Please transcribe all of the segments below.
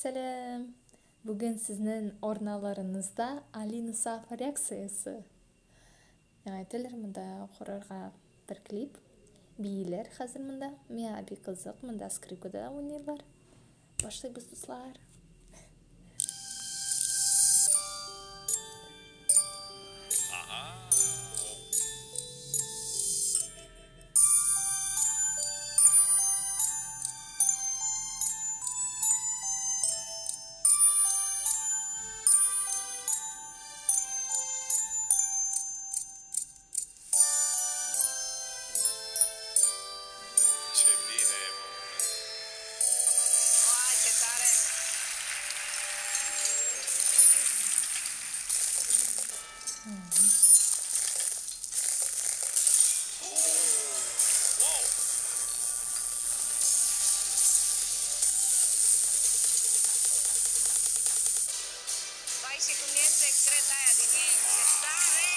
сәлем. Бүгін сізнің орналарыңызда Алина Сафа реакциясы. Айтылыр мұнда қорарға бір клип. Бийлер қазір мұнда. Мен аби қызық. Мұнда скрипкада ойнайлар. Башлайбыз, достар. Vai și cum e secreta aia din ei. Ce tare!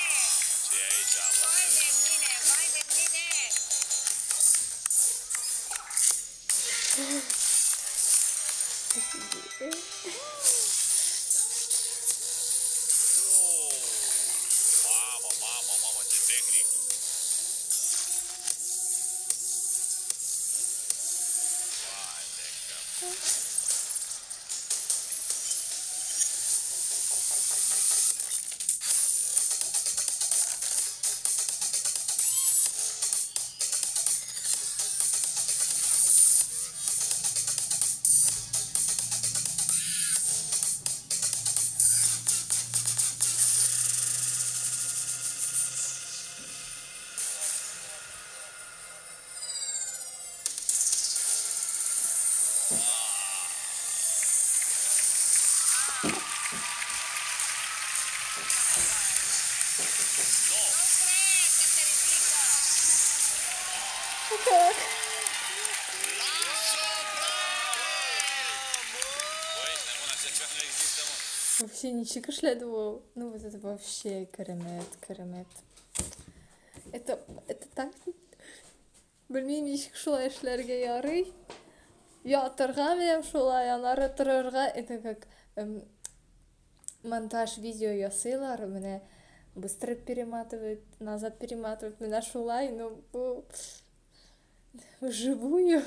Ce e aici, mă? Vai de mine, vai de mine! Mamă, mamă, mamă, ce tehnică! Vai de cap! Nu cred că se ridică! Băi, ești nebun, așa ceva nu există, mă! Вообще не чикашлядовал. Ну вот это вообще керемет. Это так... Білмеймін, ничек шулай эшләргә ярый. Ятырга менә шулай, аннары торырга. Это как монтаж видео ясыйлар, менә быстро перематывают, назад перематывают. Менә шулай, ну бу вживую.